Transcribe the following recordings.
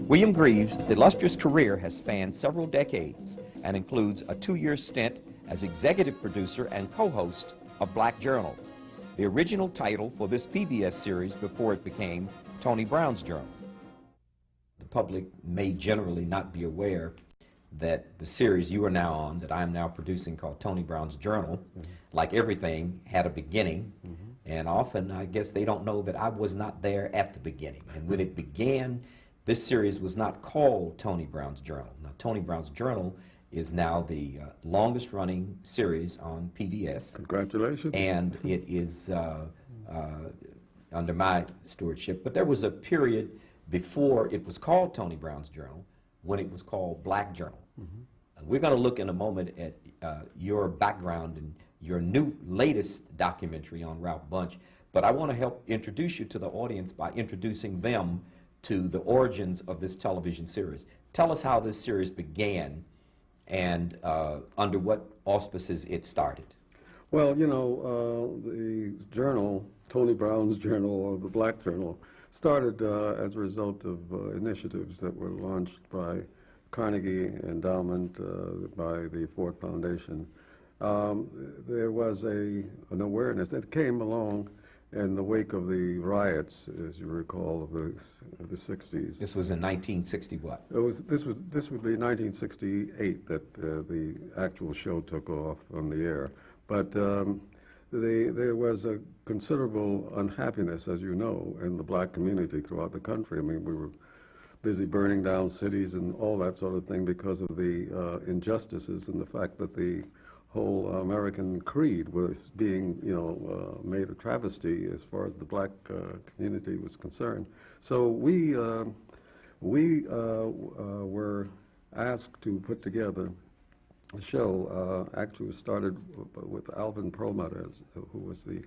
William Greaves' illustrious career has spanned several decades and includes a 2-year stint as executive producer and co-host of Black Journal, the original title for this PBS series before it became Tony Brown's Journal. The public may generally not be aware that the series you are now on, that I am now producing, called Tony Brown's Journal, like everything, had a beginning. And often, I guess they don't know that I was not there at the beginning. And when it began, this series was not called Tony Brown's Journal. Now, Tony Brown's Journal is now the longest running series on PBS. Congratulations. And it is under my stewardship. But there was a period before it was called Tony Brown's Journal when it was called Black Journal. We're going to look in a moment at your background and your latest documentary on Ralph Bunche, but I want to help introduce you to the audience by introducing them to the origins of this television series. Tell us how this series began and under what auspices it started. Well, you know, the journal, Tony Brown's Journal, or the Black Journal, started as a result of initiatives that were launched by Carnegie Endowment, by the Ford Foundation. There was an awareness that came along in the wake of the riots, as you recall, of the 60s. This was in 1960 what? This would be 1968 that the actual show took off on the air. But there was a considerable unhappiness, as you know, in the black community throughout the country. I mean, we were busy burning down cities and all that sort of thing because of the injustices and the fact that the whole American creed was being, you know, made a travesty as far as the black community was concerned. So we were asked to put together a show. Actually started with Alvin Perlmutter, who was the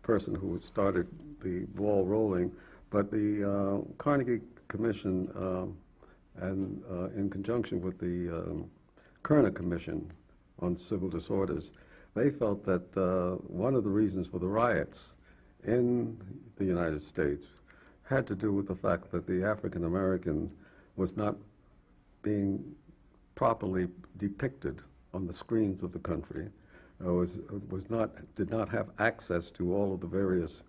person who started the ball rolling. But the Carnegie Commission, and in conjunction with the Kerner Commission on Civil Disorders, they felt that one of the reasons for the riots in the United States had to do with the fact that the African American was not being properly depicted on the screens of the country, did not have access to all of the various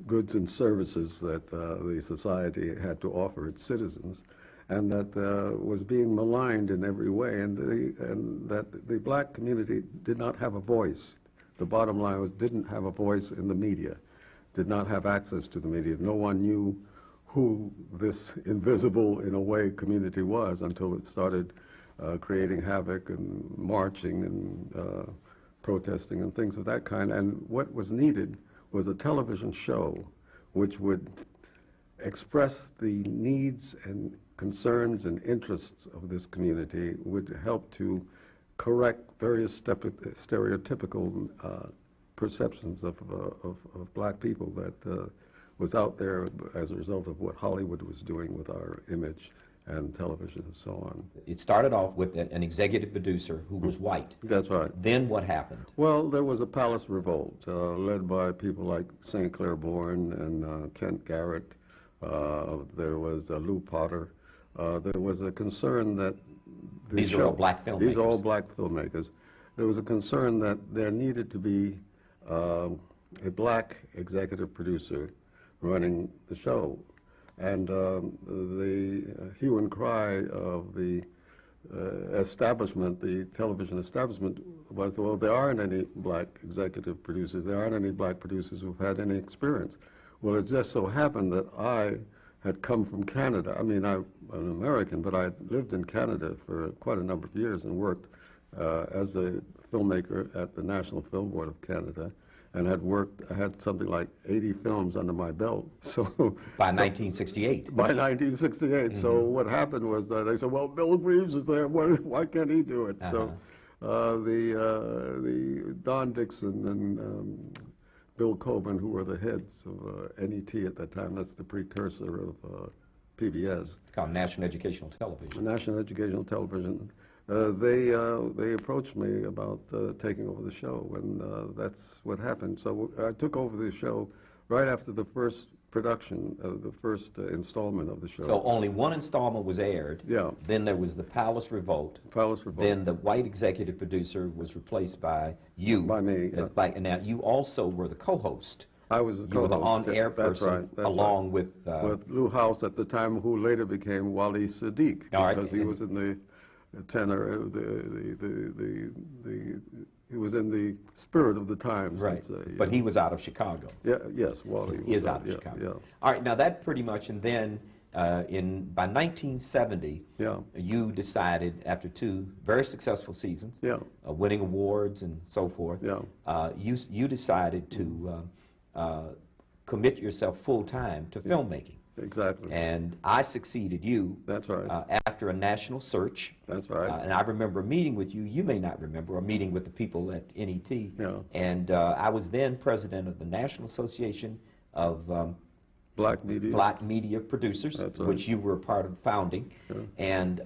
goods and services that the society had to offer its citizens, and that was being maligned in every way, and that the black community did not have a voice. The bottom line was, didn't have a voice in the media, did not have access to the media. No one knew who this invisible, in a way, community was until it started creating havoc and marching and protesting and things of that kind. And what was needed was a television show which would express the needs and concerns and interests of this community, would help to correct various stereotypical perceptions of black people that was out there as a result of what Hollywood was doing with our image and television and so on. It started off with an executive producer who was white. That's right. Then what happened? Well, there was a palace revolt led by people like St. Clair Bourne and Kent Garrett. There was Lou Potter. There was a concern that these are all black filmmakers. These are all black filmmakers. There was a concern that there needed to be a black executive producer running the show. And the hue and cry of the establishment, the television establishment, was, well, there aren't any black executive producers. There aren't any black producers who've had any experience. Well, it just so happened that I had come from Canada. I mean, I'm an American, but I lived in Canada for quite a number of years and worked as a filmmaker at the National Film Board of Canada, and I had something like 80 films under my belt. So by 1968. By 1968. So what happened was that they said, well, Bill Greaves is there. Why can't he do it? So the Don Dixon and Bill Coben, who were the heads of NET at that time, that's the precursor of PBS. It's called National Educational Television. National Educational Television. They approached me about taking over the show, and that's what happened. So I took over the show right after the first production, the first installment of the show. So only one installment was aired. Yeah. Then there was the Palace Revolt. Palace Revolt. Then the white executive producer was replaced by you. By me, as black. And now you also were the co-host. I was the You were the co-host. on-air That's person, right, that's along right. with Lou House at the time, who later became Wally Sadiq, All right. because he was in the tenor, he was in the spirit of the times, right. let's say. But he was out of Chicago. Yeah, yes, Wally Is was out of yeah, Chicago. Yeah. All right. Now that pretty much, and then by 1970, Yeah. you decided after 2 very successful seasons, Yeah. winning awards and so forth. Yeah. You decided to commit yourself full time to filmmaking. Exactly. And I succeeded you. That's right. After a national search. That's right. And I remember a meeting with you. You may not remember a meeting with the people at NET. Yeah. And I was then president of the National Association of Black media. Black Media Producers, That's right. which you were a part of founding. Yeah. And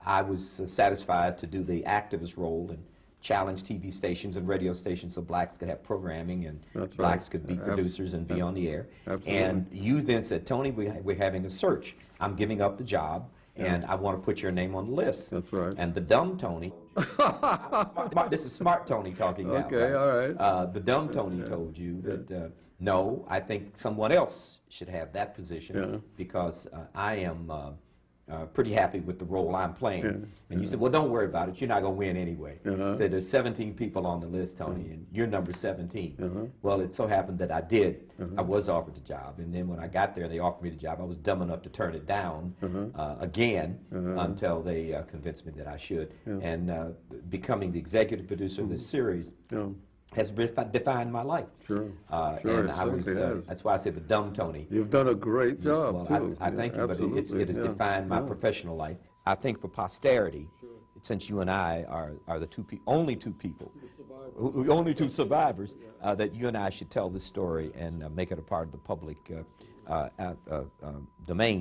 I was satisfied to do the activist role and challenge TV stations and radio stations so blacks could have programming and That's blacks right. could be producers and be on the air. Absolutely. And you then said, Tony, we're having a search. I'm giving up the job, and I want to put your name on the list. That's right. And the dumb Tony, this is smart Tony talking now. Okay, all right. The dumb Tony told you that, no, I think someone else should have that position because I am pretty happy with the role I'm playing. And you said, well, don't worry about it. You're not going to win anyway. Said there's 17 people on the list, Tony, and you're number 17. Well, it so happened that I did. I was offered the job. And then when I got there, they offered me the job. I was dumb enough to turn it down again until they convinced me that I should. And becoming the executive producer of this series has defined my life. Sure. And I was, that's why I said the dumb Tony. You've done a great job, Well, too. I thank you, but it has defined my Yeah. professional life. I think for posterity, since you and I are the only two people, only two survivors, that you and I should tell this story and make it a part of the public domain.